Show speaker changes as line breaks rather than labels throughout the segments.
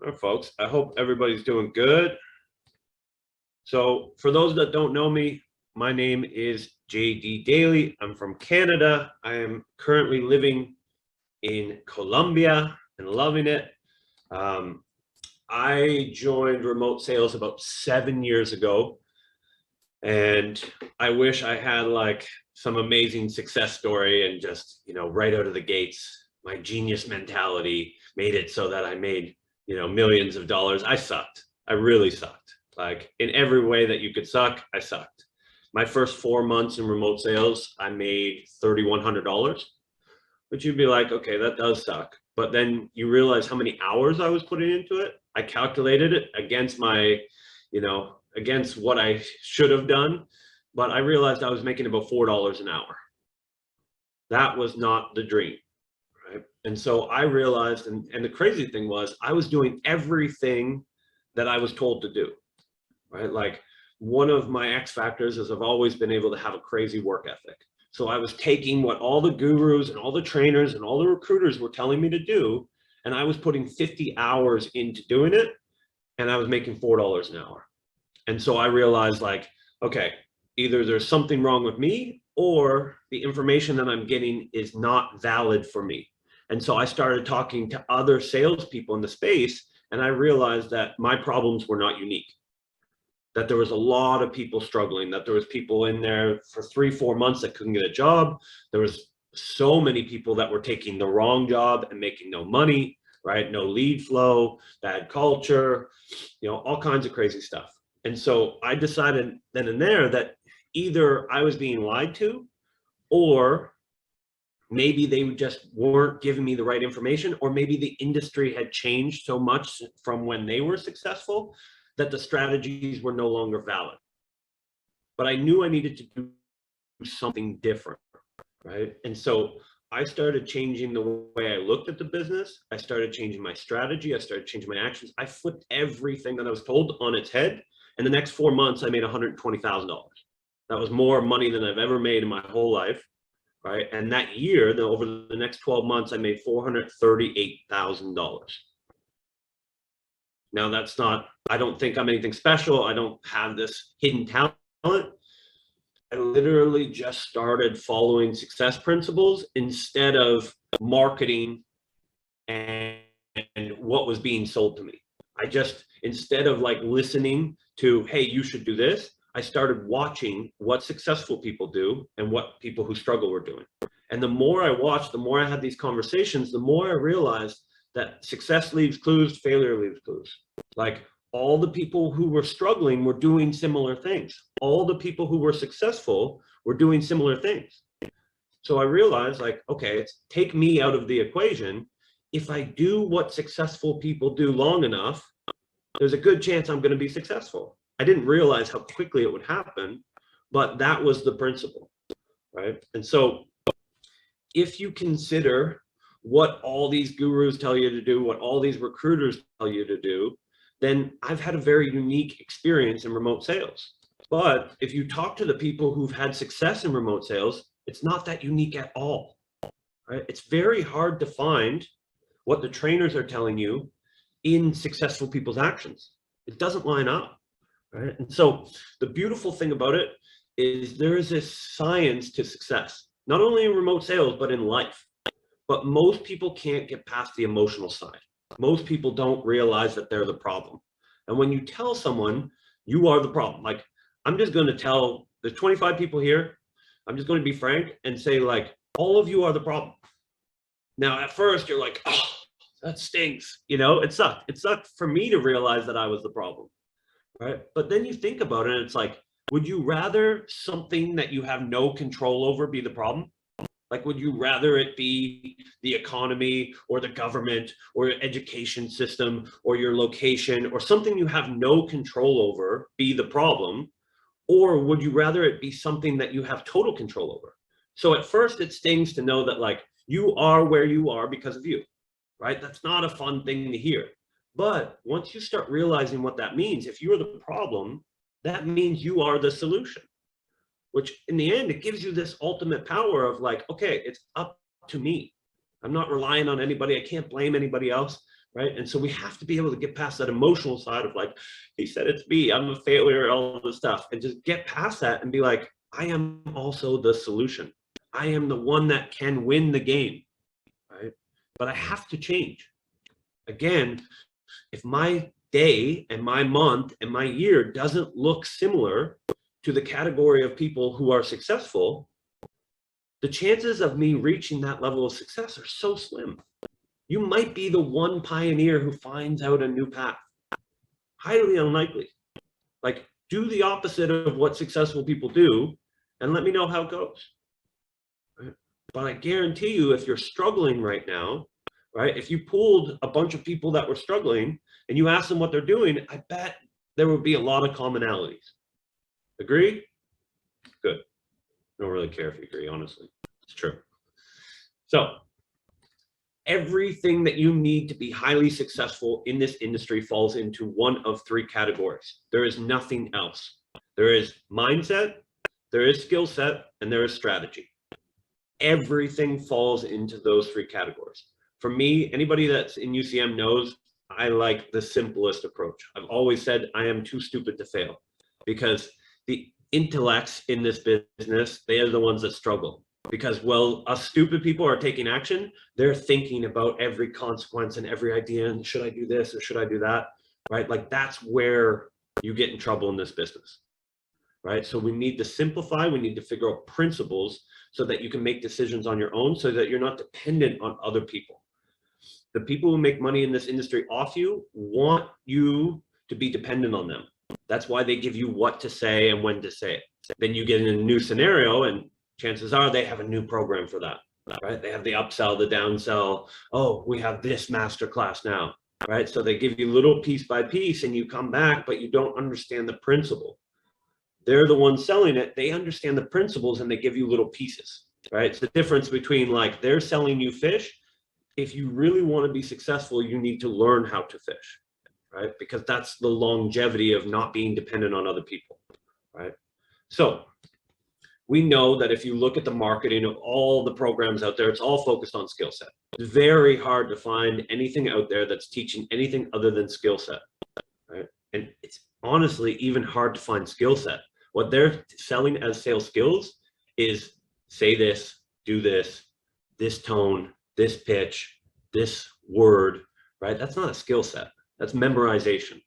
All right, folks, I hope everybody's doing good. So for those that don't know me, my name is JD Daly. I'm from Canada. I am currently living in Colombia and loving it. I joined remote sales about 7 years ago, and I wish I had like some amazing success story and just, right out of the gates, my genius mentality made it so that I made, millions of dollars. I sucked. I really sucked. Like in every way that you could suck, I sucked. My first 4 months in remote sales, I made $3,100, which you'd be like, okay, that does suck. But then you realize how many hours I was putting into it. I calculated it against my, against what I should have done. But I realized I was making about $4 an hour. That was not the dream, right? And so I realized, and the crazy thing was, I was doing everything that I was told to do, right? Like one of my X factors is I've always been able to have a crazy work ethic. So I was taking what all the gurus and all the trainers and all the recruiters were telling me to do, and I was putting 50 hours into doing it, and I was making $4 an hour. And so I realized, like, okay, either there's something wrong with me or the information that I'm getting is not valid for me. And so I started talking to other salespeople in the space, and I realized that my problems were not unique, that there was a lot of people struggling, that there was people in there for 3-4 months that couldn't get a job. There was so many people that were taking the wrong job and making no money, right? No lead flow, bad culture, all kinds of crazy stuff. And so I decided then and there that either I was being lied to, or maybe they just weren't giving me the right information, or maybe the industry had changed so much from when they were successful that the strategies were no longer valid. But I knew I needed to do something different, right? And so I started changing the way I looked at the business. I started changing my strategy. I started changing my actions. I flipped everything that I was told on its head. And the next 4 months, I made $120,000. That was more money than I've ever made in my whole life, right? And that year, over the next 12 months, I made $438,000. Now that's not, I don't think I'm anything special. I don't have this hidden talent. I literally just started following success principles instead of marketing and what was being sold to me. I just, instead of like listening to, hey, you should do this, I started watching what successful people do and what people who struggle were doing. And the more I watched, the more I had these conversations, the more I realized that success leaves clues, failure leaves clues. Like all the people who were struggling were doing similar things. All the people who were successful were doing similar things. So I realized, like, okay, take me out of the equation. If I do what successful people do long enough, there's a good chance I'm going to be successful. I didn't realize how quickly it would happen, but that was the principle, right? And so if you consider what all these gurus tell you to do, what all these recruiters tell you to do, then I've had a very unique experience in remote sales. But if you talk to the people who've had success in remote sales, it's not that unique at all, right? It's very hard to find what the trainers are telling you in successful people's actions. It doesn't line up, right? And so the beautiful thing about it is there is this science to success, not only in remote sales, but in life. But most people can't get past the emotional side. Most people don't realize that they're the problem. And when you tell someone you are the problem, like I'm just going to tell, there's 25 people here, I'm just going to be frank and say, like, all of you are the problem. Now, at first you're like, oh, that stinks. It sucked. It sucked for me to realize that I was the problem, right? But then you think about it and it's like, would you rather something that you have no control over be the problem? Like, would you rather it be the economy or the government or your education system or your location or something you have no control over be the problem? Or would you rather it be something that you have total control over? So at first it stings to know that, like, you are where you are because of you, right? That's not a fun thing to hear. But once you start realizing what that means, if you are the problem, that means you are the solution. Which in the end, it gives you this ultimate power of like, okay, it's up to me. I'm not relying on anybody. I can't blame anybody else. right? And so we have to be able to get past that emotional side of like, he said it's me, I'm a failure, all of this stuff, and just get past that and be like, I am also the solution. I am the one that can win the game, right? But I have to change. Again, if my day and my month and my year doesn't look similar to the category of people who are successful, the chances of me reaching that level of success are so slim. You might be the one pioneer who finds out a new path. Highly unlikely. Like, do the opposite of what successful people do and let me know how it goes. Right? But I guarantee you, if you're struggling right now, right, if you pulled a bunch of people that were struggling and you asked them what they're doing, I bet there would be a lot of commonalities. Agree? Good. I don't really care if you agree, honestly. It's true. So everything that you need to be highly successful in this industry falls into one of three categories. There is nothing else. There is mindset, there is skill set, and there is strategy. Everything falls into those three categories. For me, anybody that's in UCM knows I like the simplest approach. I've always said I am too stupid to fail, because the intellects in this business, they are the ones that struggle. Because while us stupid people are taking action, they're thinking about every consequence and every idea, and should I do this or should I do that, right? Like, that's where you get in trouble in this business, right? So we need to simplify, we need to figure out principles so that you can make decisions on your own, so that you're not dependent on other people. The people who make money in this industry off you want you to be dependent on them. That's why they give you what to say and when to say it. Then you get in a new scenario, and chances are they have a new program for that, right? They have the upsell, the downsell. Oh, we have this masterclass now, right? So they give you little piece by piece, and you come back, but you don't understand the principle. They're the ones selling it. They understand the principles, and they give you little pieces, right? It's the difference between, like, they're selling you fish. If you really want to be successful, you need to learn how to fish, right? Because that's the longevity of not being dependent on other people, right? So we know that if you look at the marketing of all the programs out there, it's all focused on skill set. It's very hard to find anything out there that's teaching anything other than skill set, right? And it's honestly even hard to find skill set. What they're selling as sales skills is say this, do this, this tone, this pitch, this word, right? That's not a skill set. That's memorization.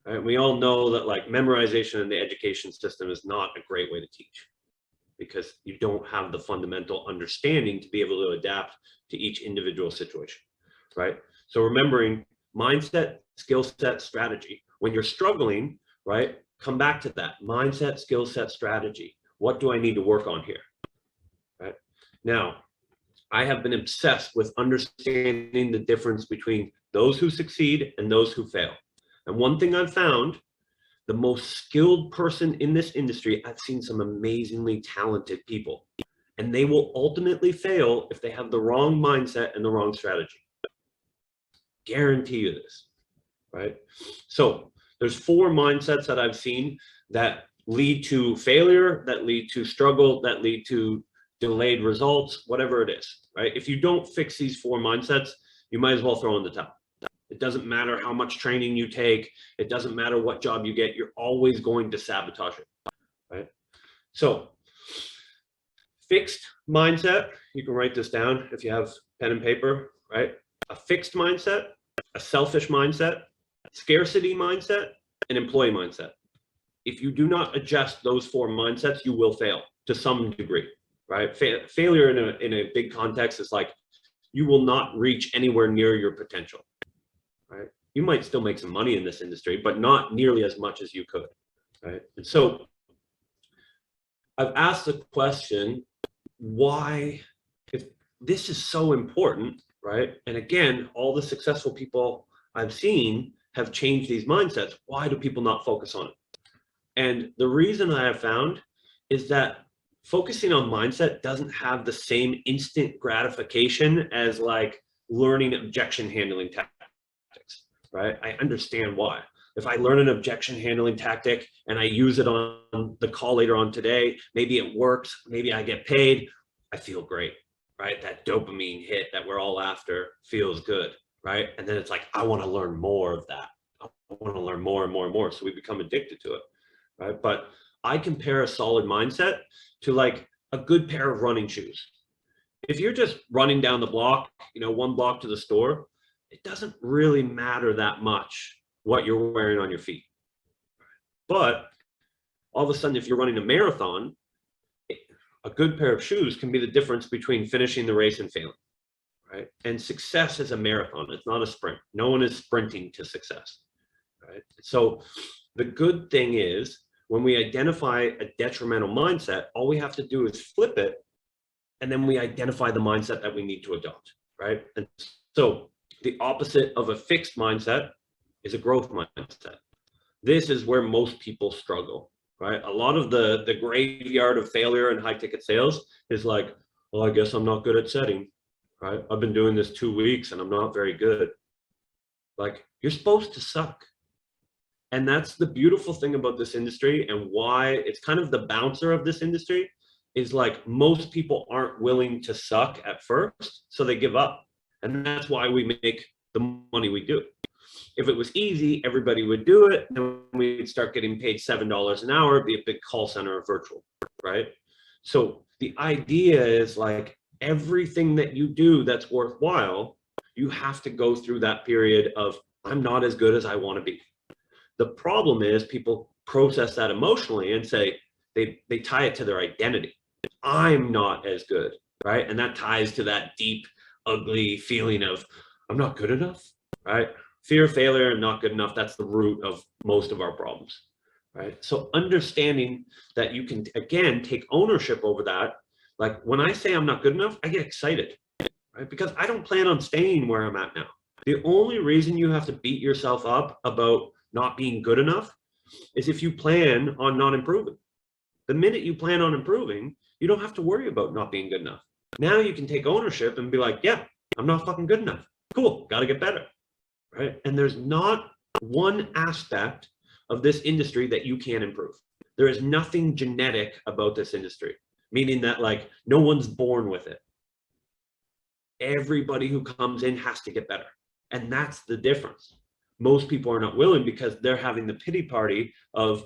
Right? We all know that, like, memorization in the education system is not a great way to teach, because you don't have the fundamental understanding to be able to adapt to each individual situation, right? So remembering mindset, skill set, strategy. When you're struggling, right, come back to that mindset, skill set, strategy. What do I need to work on here, right? Now, I have been obsessed with understanding the difference between those who succeed and those who fail. And one thing I've found, the most skilled person in this industry, I've seen some amazingly talented people, and they will ultimately fail if they have the wrong mindset and the wrong strategy. Guarantee you this, right? So there's 4 mindsets that I've seen that lead to failure, that lead to struggle, that lead to delayed results, whatever it is, right? If you don't fix these 4 mindsets, you might as well throw in the towel. It doesn't matter how much training you take. It doesn't matter what job you get. You're always going to sabotage it, right? So fixed mindset, you can write this down if you have pen and paper, right? A fixed mindset, a selfish mindset, scarcity mindset, and employee mindset. If you do not adjust those 4 mindsets, you will fail to some degree, right? Failure in a big context is like, you will not reach anywhere near your potential, right? You might still make some money in this industry, but not nearly as much as you could, right? And so I've asked the question, why, if this is so important, right? And again, all the successful people I've seen have changed these mindsets. Why do people not focus on it? And the reason I have found is that focusing on mindset doesn't have the same instant gratification as, like, learning objection handling tactics, right? I understand why. If I learn an objection handling tactic and I use it on the call later on today, maybe it works, maybe I get paid, I feel great, right? That dopamine hit that we're all after feels good, right? And then it's like, I want to learn more of that. I want to learn more and more and more. So we become addicted to it, right? But I compare a solid mindset to like a good pair of running shoes. If you're just running down the block, one block to the store, it doesn't really matter that much what you're wearing on your feet. But all of a sudden, if you're running a marathon, a good pair of shoes can be the difference between finishing the race and failing, right? And success is a marathon. It's not a sprint. No one is sprinting to success, right? So the good thing is when we identify a detrimental mindset, all we have to do is flip it. And then we identify the mindset that we need to adopt, right? And so the opposite of a fixed mindset is a growth mindset. This is where most people struggle, right? A lot of the graveyard of failure and high ticket sales is like, well, I guess I'm not good at setting, right? I've been doing this 2 weeks and I'm not very good. Like, you're supposed to suck. And that's the beautiful thing about this industry, and why it's kind of the bouncer of this industry is like most people aren't willing to suck at first, so they give up. And that's why we make the money we do. If it was easy, everybody would do it, and we'd start getting paid $7 an hour, be a big call center or virtual, right? So the idea is like everything that you do that's worthwhile, you have to go through that period of, I'm not as good as I want to be. The problem is people process that emotionally and say, they tie it to their identity. I'm not as good, right? And that ties to that deep, ugly feeling of, I'm not good enough, right? Fear of failure and not good enough, that's the root of most of our problems, right? So understanding that you can, again, take ownership over that. Like when I say I'm not good enough, I get excited, right? Because I don't plan on staying where I'm at now. The only reason you have to beat yourself up about not being good enough is if you plan on not improving. The minute you plan on improving, you don't have to worry about not being good enough. Now you can take ownership and be like, yeah, I'm not fucking good enough. Cool, got to get better, right? And there's not one aspect of this industry that you can't improve. There is nothing genetic about this industry, meaning that like no one's born with it. Everybody who comes in has to get better. And that's the difference. Most people are not willing because they're having the pity party of,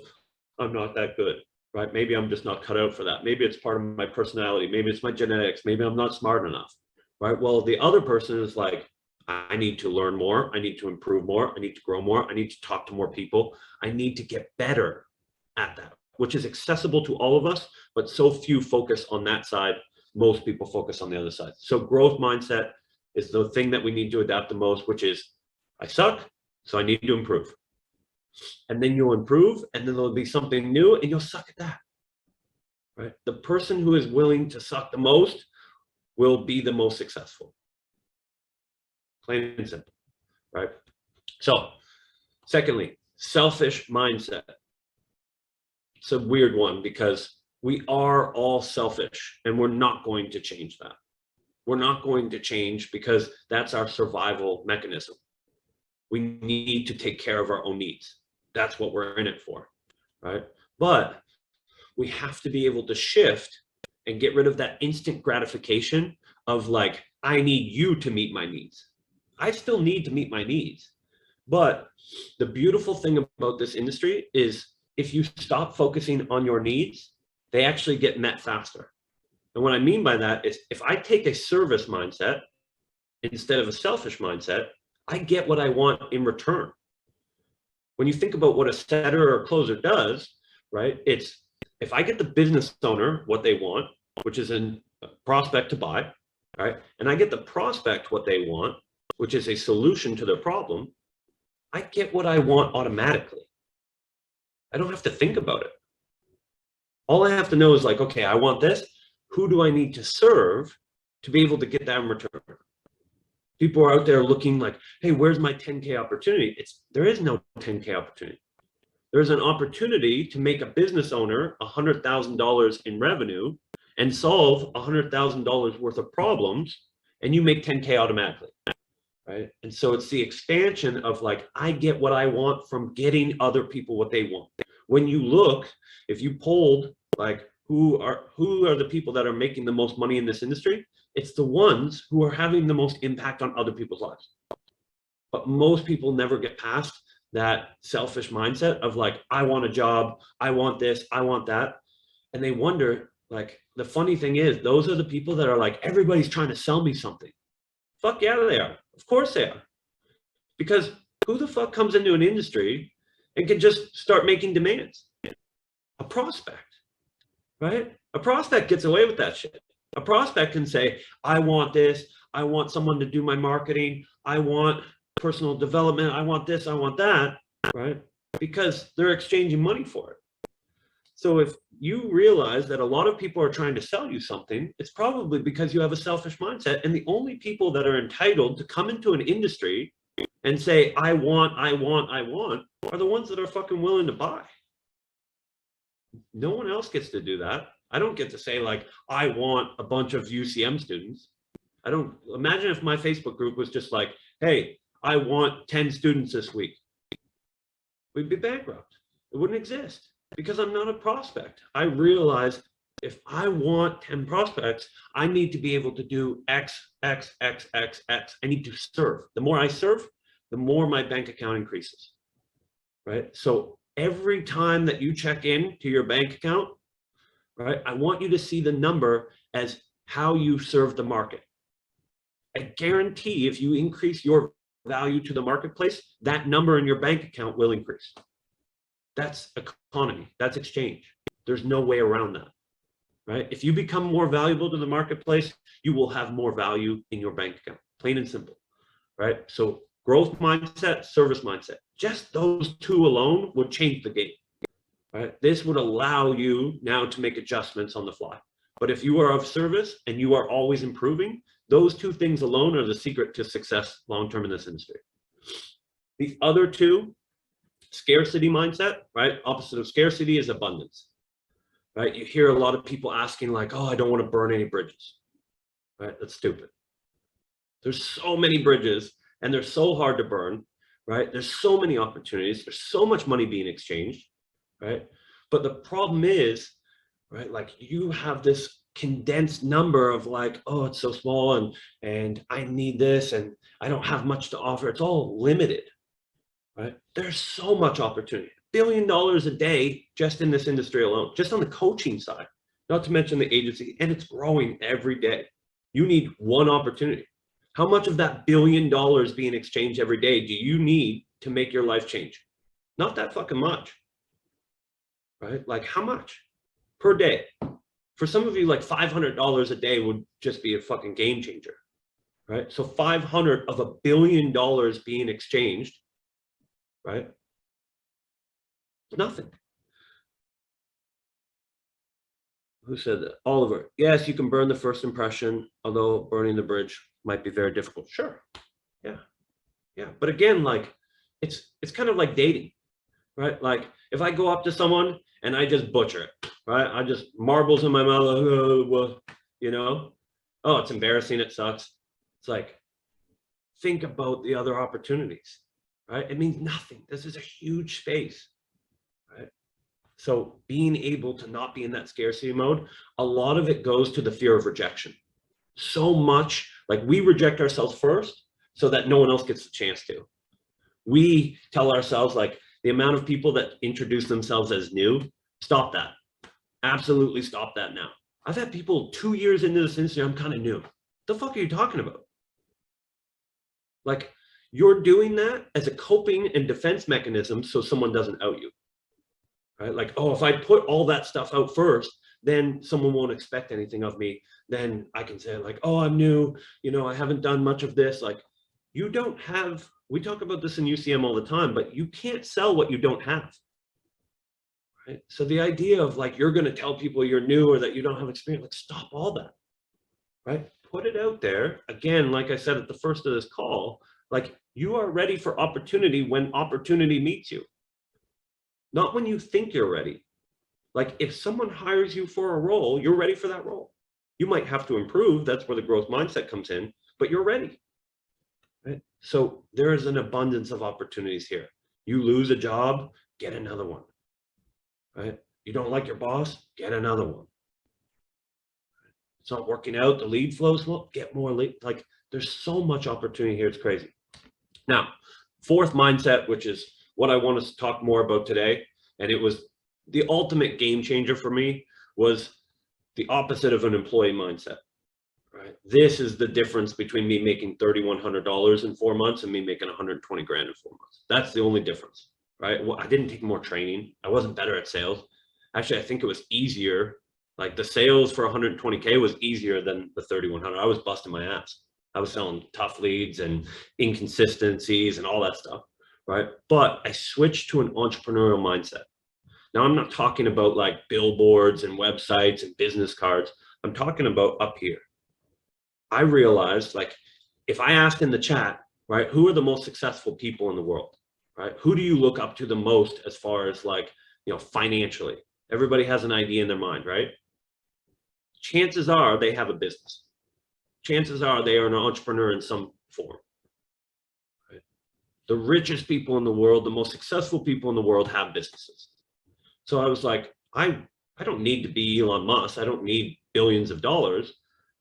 I'm not that good, right? Maybe I'm just not cut out for that. Maybe it's part of my personality. Maybe it's my genetics. Maybe I'm not smart enough, right? Well, the other person is like, I need to learn more. I need to improve more. I need to grow more. I need to talk to more people. I need to get better at that, which is accessible to all of us, but so few focus on that side. Most people focus on the other side. So growth mindset is the thing that we need to adapt the most, which is I suck, so I need to improve. And then you'll improve, and then there'll be something new, and you'll suck at that, right? The person who is willing to suck the most will be the most successful. Plain and simple, right? So, secondly, selfish mindset. It's a weird one because we are all selfish, and we're not going to change that. We're not going to change because that's our survival mechanism. We need to take care of our own needs. That's what we're in it for, right? But we have to be able to shift and get rid of that instant gratification of like, I need you to meet my needs. I still need to meet my needs. But the beautiful thing about this industry is if you stop focusing on your needs, they actually get met faster. And what I mean by that is if I take a service mindset instead of a selfish mindset, I get what I want in return. When you think about what a setter or a closer does, right? It's if I get the business owner what they want, which is a prospect to buy, right? And I get the prospect what they want, which is a solution to their problem, I get what I want automatically. I don't have to think about it. All I have to know is like, okay, I want this. Who do I need to serve to be able to get that in return? People are out there looking like, hey, where's my 10K opportunity? There is no 10K opportunity. There's an opportunity to make a business owner $100,000 in revenue and solve $100,000 worth of problems, and you make 10K automatically, right? And so it's the expansion of like, I get what I want from getting other people what they want. When you look, if you polled like who are the people that are making the most money in this industry, it's the ones who are having the most impact on other people's lives. But most people never get past that selfish mindset of like, I want a job, I want this, I want that. And they wonder, like, the funny thing is, those are the people that are like, everybody's trying to sell me something. Fuck yeah, they are. Of course they are. Because who the fuck comes into an industry and can just start making demands? A prospect, right? A prospect gets away with that shit. A prospect can say, I want this. I want someone to do my marketing. I want personal development. I want this. I want that, right? Because they're exchanging money for it. So if you realize that a lot of people are trying to sell you something, it's probably because you have a selfish mindset. And the only people that are entitled to come into an industry and say, I want, are the ones that are fucking willing to buy. No one else gets to do that. I don't get to say, like, I want a bunch of UCM students. I don't imagine if my Facebook group was just like, hey, I want 10 students this week. We'd be bankrupt. It wouldn't exist because I'm not a prospect. I realize if I want 10 prospects, I need to be able to do X, X, X, X, X. I need to serve. The more I serve, the more my bank account increases, right? So every time that you check in to your bank account, right, I want you to see the number as how you serve the market. I guarantee if you increase your value to the marketplace, that number in your bank account will increase. That's economy, that's exchange. There's no way around that, right? If you become more valuable to the marketplace, you will have more value in your bank account, plain and simple, right? So growth mindset, service mindset, just those two alone would change the game, right? This would allow you now to make adjustments on the fly. But if you are of service and you are always improving, those two things alone are the secret to success long-term in this industry. The other two, scarcity mindset, right? Opposite of scarcity is abundance, right? You hear a lot of people asking like, oh, I don't want to burn any bridges, right? That's stupid. There's so many bridges and they're so hard to burn, right? There's so many opportunities. There's so much money being exchanged, right? But the problem is, right, like you have this condensed number of like, oh, it's so small and I need this and I don't have much to offer. It's all limited, right? There's so much opportunity. $1 billion a day just in this industry alone, just on the coaching side, not to mention the agency, and it's growing every day. You need one opportunity. How much of that $1 billion being exchanged every day do you need to make your life change? Not that fucking much, right? Like how much per day? For some of you, like $500 a day would just be a fucking game changer, right? So 500 of $1 billion being exchanged, right? Nothing. Who said that? Oliver. Yes, you can burn the first impression, although burning the bridge might be very difficult. Sure. Yeah. Yeah. But again, like it's kind of like dating, right? Like if I go up to someone and I just butcher it, right? I just marbles in my mouth, well, you know, oh, it's embarrassing. It sucks. It's like, think about the other opportunities, right? It means nothing. This is a huge space, right? So being able to not be in that scarcity mode, a lot of it goes to the fear of rejection. So much, like we reject ourselves first so that no one else gets the chance to. We tell ourselves like the amount of people that introduce themselves as new, stop that. Absolutely stop that now. I've had people 2 years into this industry, I'm kind of new. What the fuck are you talking about? Like you're doing that as a coping and defense mechanism so someone doesn't out you. Right? Like, oh, if I put all that stuff out first, then someone won't expect anything of me. Then I can say like, oh, I'm new, you know, I haven't done much of this. Like you don't have, we talk about this in UCM all the time, but you can't sell what you don't have. Right? So the idea of like, you're going to tell people you're new or that you don't have experience, like stop all that, right? Put it out there. Again, like I said at the first of this call, like you are ready for opportunity when opportunity meets you. Not when you think you're ready. Like if someone hires you for a role, you're ready for that role. You might have to improve. That's where the growth mindset comes in, but you're ready. Right? So there is an abundance of opportunities here. You lose a job, get another one. Right? You don't like your boss, get another one. It's not working out, the lead flows, well, get more lead. Like there's so much opportunity here, it's crazy. Now, Fourth mindset, which is what I want to talk more about today, and it was the ultimate game changer for me, was the opposite of an employee mindset. Right. This is the difference between me making $3,100 in 4 months and me making 120 grand in 4 months. That's the only difference. Right. Well, I didn't take more training. I wasn't better at sales. Actually, I think it was easier. Like the sales for 120K was easier than the 3,100. I was busting my ass. I was selling tough leads and inconsistencies and all that stuff. Right. But I switched to an entrepreneurial mindset. Now, I'm not talking about like billboards and websites and business cards. I'm talking about up here. I realized, like, if I asked in the chat, right, who are the most successful people in the world, right? Who do you look up to the most as far as like, financially? Everybody has an idea in their mind, right? Chances are they have a business. Chances are they are an entrepreneur in some form. Right? The richest people in the world, the most successful people in the world have businesses. So I was like, I don't need to be Elon Musk. I don't need billions of dollars.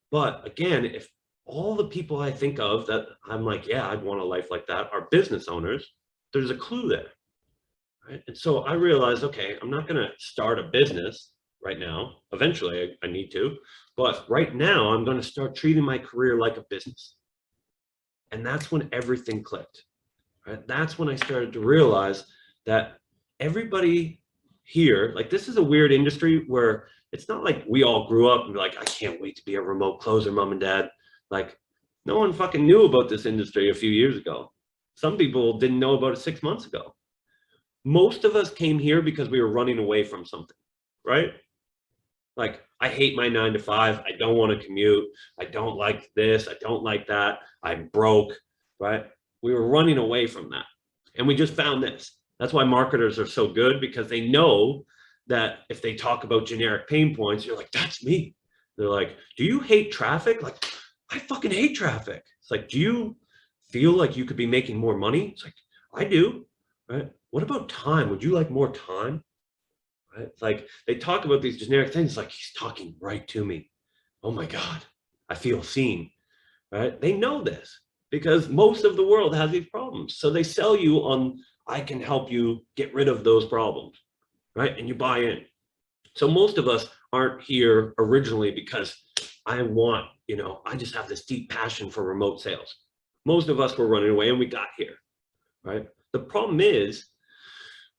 But again, if all the people I think of that I'm like, yeah, I'd want a life like that, are business owners, there's a clue there. Right? And so I realized, okay, I'm not going to start a business right now. Eventually I need to, but right now I'm going to start treating my career like a business. And that's when everything clicked. Right? That's when I started to realize that everybody here, like, this is a weird industry where it's not like we all grew up and be like, I can't wait to be a remote closer, mom and dad. Like, no one fucking knew about this industry a few years ago. Some people didn't know about it 6 months ago. Most of us came here because we were running away from something, right? Like, I hate my 9 to 5. I don't want to commute. I don't like this. I don't like that. I'm broke, right? We were running away from that. And we just found this. That's why marketers are so good, because they know that if they talk about generic pain points, you're like, that's me. They're like, do you hate traffic? Like, I fucking hate traffic. It's like, do you feel like you could be making more money? It's like, I do, right? What about time? Would you like more time? Right? It's like, they talk about these generic things like, he's talking right to me. Oh my God, I feel seen, right? They know this because most of the world has these problems. So they sell you on, I can help you get rid of those problems, right? And you buy in. So most of us aren't here originally because I want, I just have this deep passion for remote sales. Most of us were running away and we got here, right? The problem is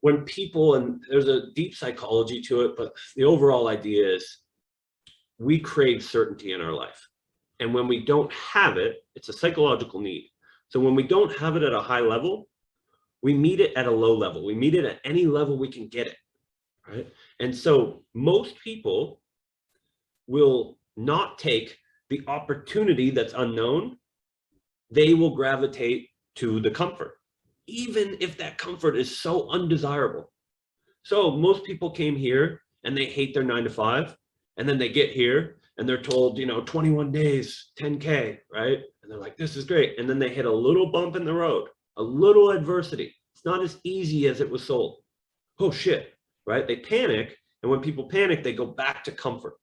when people, and there's a deep psychology to it, but the overall idea is we crave certainty in our life. And when we don't have it, it's a psychological need. So when we don't have it at a high level, we meet it at a low level. We meet it at any level we can get it, right? And so most people will not take the opportunity that's unknown. They will gravitate to the comfort, even if that comfort is so undesirable. So most people came here and they hate their 9 to 5, and then they get here and they're told, 21 days, 10K, right? And they're like, this is great. And then they hit a little bump in the road, a little adversity. It's not as easy as it was sold. Oh shit, right? They panic. And when people panic, they go back to comfort.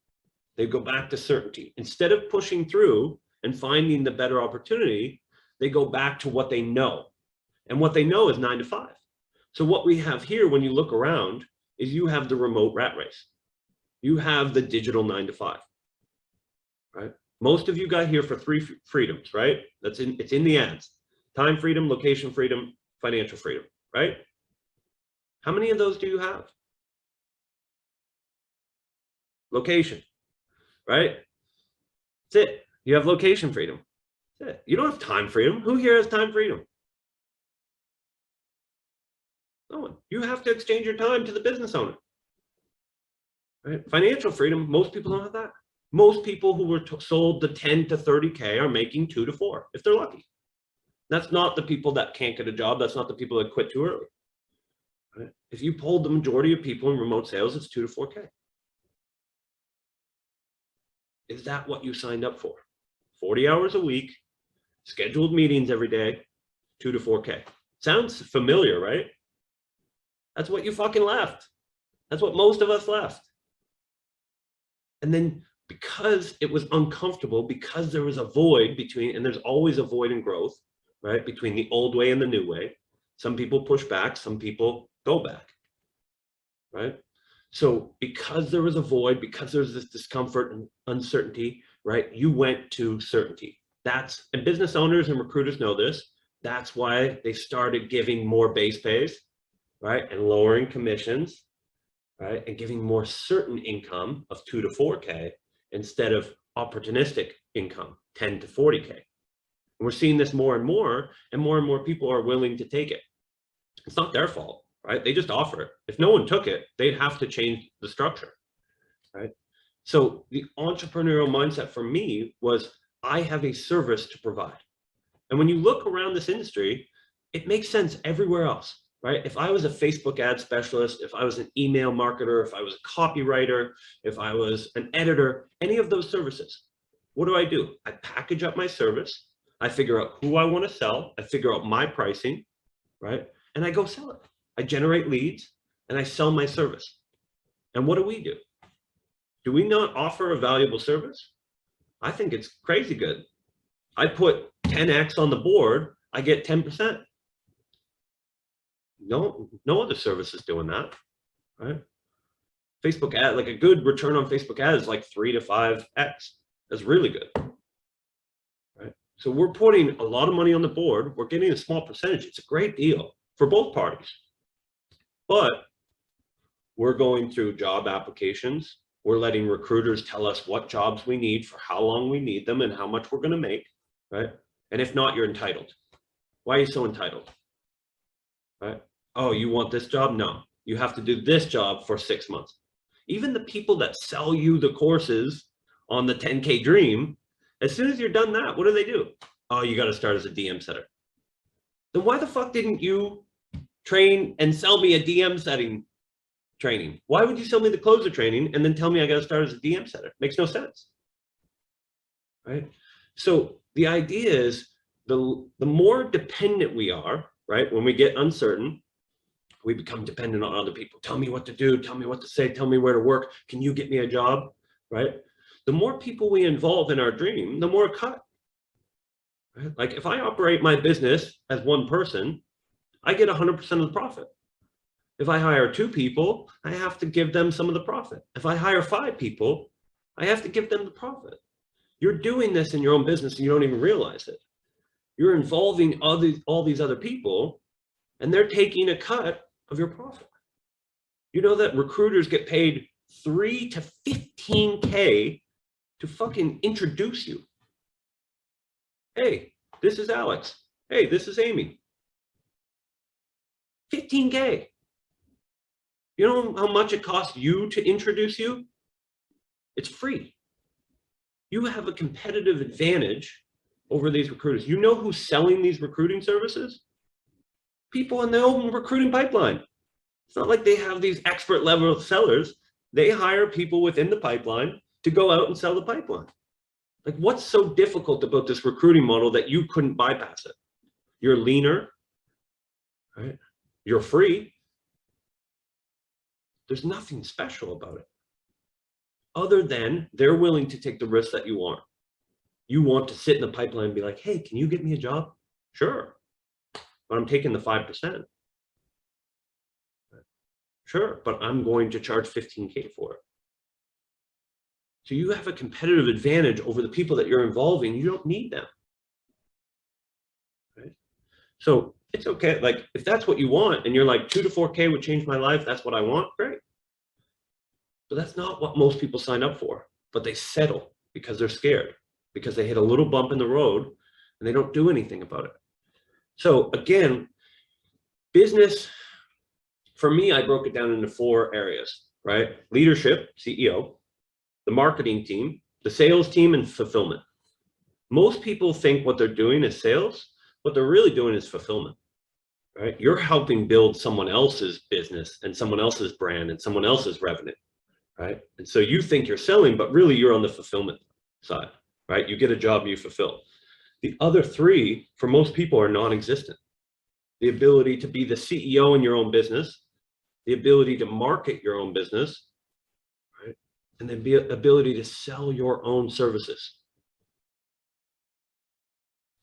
They go back to certainty. Instead of pushing through and finding the better opportunity, they go back to what they know. And what they know is 9 to 5. So what we have here, when you look around, is you have the remote rat race. You have the digital 9 to 5, right? Most of you got here for 3 freedoms, right? It's in the ads: time freedom, location freedom, financial freedom, right? How many of those do you have? Location, right? That's it. You have location freedom. That's it. You don't have time freedom. Who here has time freedom? No one. You have to exchange your time to the business owner. Right? Financial freedom, most people don't have that. Most people who were sold the 10 to 30K are making 2 to 4 if they're lucky. That's not the people that can't get a job. That's not the people that quit too early. Right? If you polled the majority of people in remote sales, it's 2 to 4K. Is that what you signed up for? 40 hours a week, scheduled meetings every day, 2 to 4K. Sounds familiar, right? That's what you fucking left. That's what most of us left. And then because it was uncomfortable, because there was a void between, and there's always a void in growth, right? Between the old way and the new way. Some people push back, some people go back, right? So because there was a void, because there's this discomfort and uncertainty, right? You went to certainty. And business owners and recruiters know this. That's why they started giving more base pays, right? And lowering commissions, right? And giving more certain income of 2 to 4K instead of opportunistic income, 10 to 40K. And we're seeing this more and more people are willing to take it. It's not their fault, right? They just offer it. If no one took it, they'd have to change the structure, right? So the entrepreneurial mindset for me was, I have a service to provide. And when you look around this industry, it makes sense everywhere else, right? If I was a Facebook ad specialist, if I was an email marketer, if I was a copywriter, if I was an editor, any of those services, what do? I package up my service. I figure out who I want to sell. I figure out my pricing, right? And I go sell it. I generate leads and I sell my service. And what do? Do we not offer a valuable service? I think it's crazy good. I put 10x on the board, I get 10%. No other service is doing that, right? Facebook ad, like a good return on Facebook ad is like 3 to 5x. That's really good, right? So we're putting a lot of money on the board. We're getting a small percentage. It's a great deal for both parties. But we're going through job applications. We're letting recruiters tell us what jobs we need, for how long we need them, and how much we're going to make, right? And if not, you're entitled. Why are you so entitled, right? Oh, you want this job? No, you have to do this job for 6 months. Even the people that sell you the courses on the 10K dream, as soon as you're done that, what do? Oh, you got to start as a DM setter. Then why the fuck didn't you train and sell me a DM setting training? Why would you sell me the closer training and then tell me I got to start as a DM setter? Makes no sense, right? So the idea is the more dependent we are, right? When we get uncertain, we become dependent on other people. Tell me what to do. Tell me what to say. Tell me where to work. Can you get me a job, right? The more people we involve in our dream, the more cut, right? Like if I operate my business as one person, I get 100% of the profit. If I hire 2 people, I have to give them some of the profit. If I hire 5 people, I have to give them the profit. You're doing this in your own business and you don't even realize it. You're involving all these other people and they're taking a cut of your profit. You know that recruiters get paid 3 to 15K to fucking introduce you. Hey, this is Alex. Hey, this is Amy. 15K. You know how much it costs you to introduce you? It's free. You have a competitive advantage over these recruiters. You know who's selling these recruiting services? People in their own recruiting pipeline. It's not like they have these expert level sellers. They hire people within the pipeline to go out and sell the pipeline. Like, what's so difficult about this recruiting model that you couldn't bypass it? You're leaner, right? You're free. There's nothing special about it, other than they're willing to take the risk that you want. You want to sit in the pipeline and be like, hey, can you get me a job? Sure, but I'm taking the 5%. Sure, but I'm going to charge 15K for it. So you have a competitive advantage over the people that you're involving. You don't need them, right? So it's okay. Like if that's what you want and you're like 2 to 4K would change my life, that's what I want, great. But that's not what most people sign up for. But they settle because they're scared, because they hit a little bump in the road and they don't do anything about it. So again, business, for me, I broke it down into 4 areas, right? Leadership, CEO, the marketing team, the sales team, and fulfillment. Most people think what they're doing is sales. What they're really doing is fulfillment, right? You're helping build someone else's business and someone else's brand and someone else's revenue, right? And so you think you're selling, but really you're on the fulfillment side, right? You get a job, you fulfill. The other 3, for most people, are non-existent. The ability to be the CEO in your own business, the ability to market your own business, right? And then the ability to sell your own services.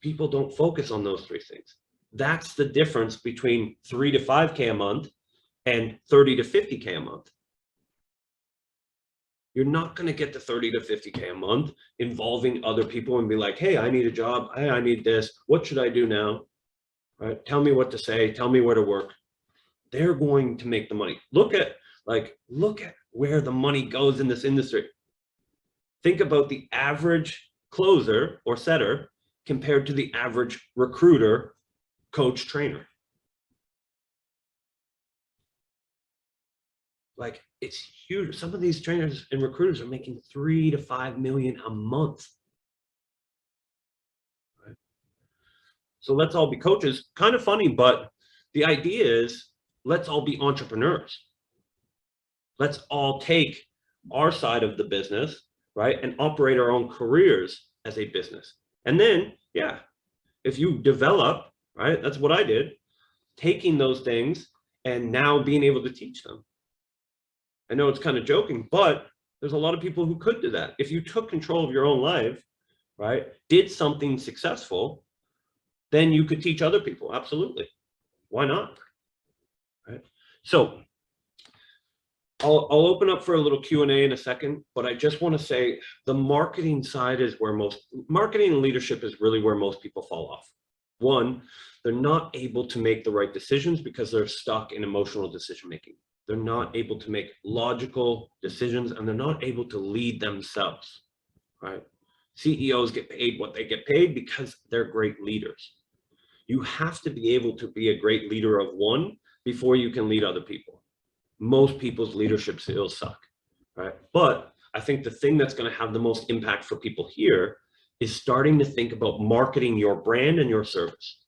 People don't focus on those 3 things. That's the difference between 3 to 5K a month and 30 to 50K a month. You're not going to get to 30 to 50K a month involving other people and be like, hey, I need a job. Hey, I need this. What should I do now? Right? Tell me what to say. Tell me where to work. They're going to make the money. Look at where the money goes in this industry. Think about the average closer or setter compared to the average recruiter, coach, trainer. Like, it's huge. Some of these trainers and recruiters are making 3 to 5 million a month. Right? So let's all be coaches. Kind of funny, but the idea is let's all be entrepreneurs. Let's all take our side of the business, right, and operate our own careers as a business. And then, yeah, if you develop, right, that's what I did, taking those things and now being able to teach them. I know it's kind of joking, but there's a lot of people who could do that. If you took control of your own life, right, did something successful, then you could teach other people. Absolutely. Why not? Right? So I'll open up for a little Q&A in a second, but I just want to say the marketing side is where marketing and leadership is really where most people fall off. One, they're not able to make the right decisions because they're stuck in emotional decision making. They're not able to make logical decisions, and they're not able to lead themselves, right? CEOs get paid what they get paid because they're great leaders. You have to be able to be a great leader of one before you can lead other people. Most people's leadership skills suck, right? But I think the thing that's going to have the most impact for people here is starting to think about marketing your brand and your service.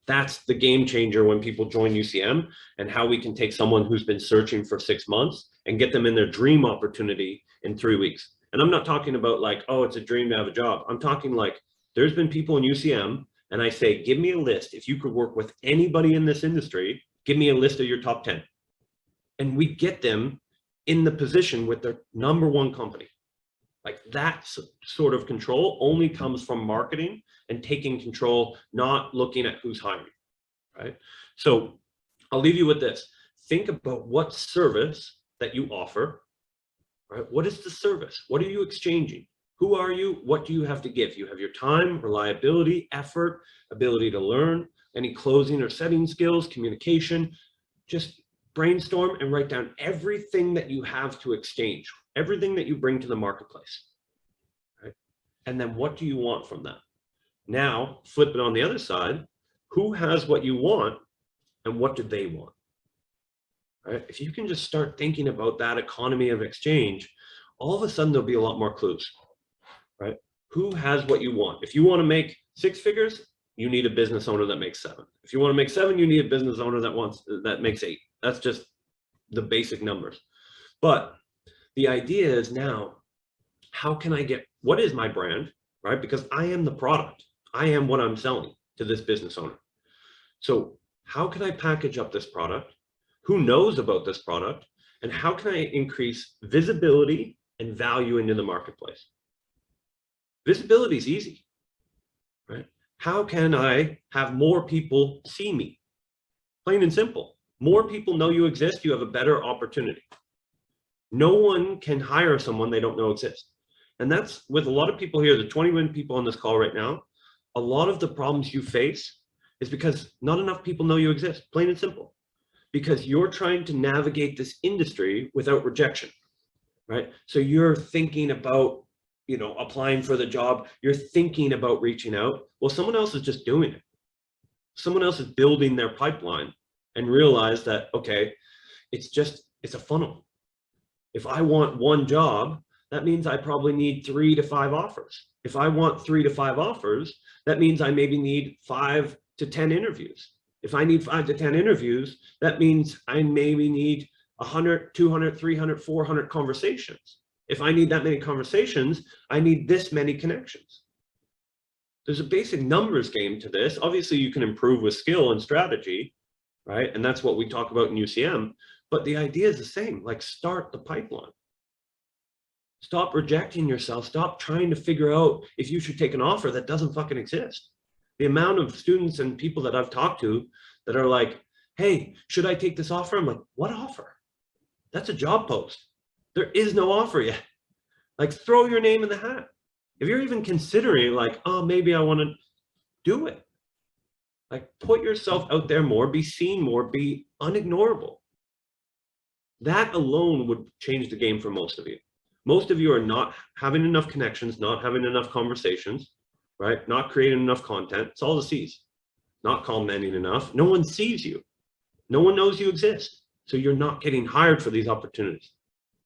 That's the game changer when people join UCM, and how we can take someone who's been searching for 6 months and get them in their dream opportunity in 3 weeks. And I'm not talking about like, oh, it's a dream to have a job. I'm talking like there's been people in UCM and I say, give me a list. If you could work with anybody in this industry, give me a list of your top 10. And we get them in the position with their number one company. Like that sort of control only comes from marketing and taking control, not looking at who's hiring, right? So I'll leave you with this. Think about what service that you offer, right? What is the service? What are you exchanging? Who are you? What do you have to give? You have your time, reliability, effort, ability to learn, any closing or setting skills, communication. Just brainstorm and write down everything that you have to exchange, everything that you bring to the marketplace, right? And then what do you want from that? Now, flip it on the other side. Who has what you want and what do they want? Right? If you can just start thinking about that economy of exchange, all of a sudden there'll be a lot more clues, right? Who has what you want? If you want to make 6 figures, you need a business owner that makes 7. If you want to make 7, you need a business owner that makes 8. That's just the basic numbers. But the idea is now, how can I get, what is my brand, right? Because I am the product. I am what I'm selling to this business owner. So how can I package up this product? Who knows about this product? And how can I increase visibility and value into the marketplace? Visibility is easy, right? How can I have more people see me? Plain and simple. More people know you exist, you have a better opportunity. No one can hire someone they don't know exists. And that's with a lot of people here, the 21 people on this call right now, a lot of the problems you face is because not enough people know you exist, plain and simple. Because you're trying to navigate this industry without rejection, right? So you're thinking about, applying for the job, you're thinking about reaching out. Well, someone else is just doing it. Someone else is building their pipeline and realize that, okay, it's a funnel. If I want one job, that means I probably need 3 to 5 offers. If I want 3 to 5 offers, that means I maybe need 5 to 10 interviews. If I need 5 to 10 interviews, that means I maybe need 100, 200, 300, 400 conversations. If I need that many conversations, I need this many connections. There's a basic numbers game to this. Obviously, you can improve with skill and strategy, right? And that's what we talk about in UCM. But the idea is the same, like start the pipeline. Stop rejecting yourself. Stop trying to figure out if you should take an offer that doesn't fucking exist. The amount of students and people that I've talked to that are like, hey, should I take this offer? I'm like, what offer? That's a job post. There is no offer yet. Like, throw your name in the hat. If you're even considering like, oh, maybe I want to do it. Like, put yourself out there more, be seen more, be unignorable. That alone would change the game for most of you. Most of you are not having enough connections, not having enough conversations, right? Not creating enough content. It's all the C's. Not commenting enough. No one sees you. No one knows you exist. So you're not getting hired for these opportunities.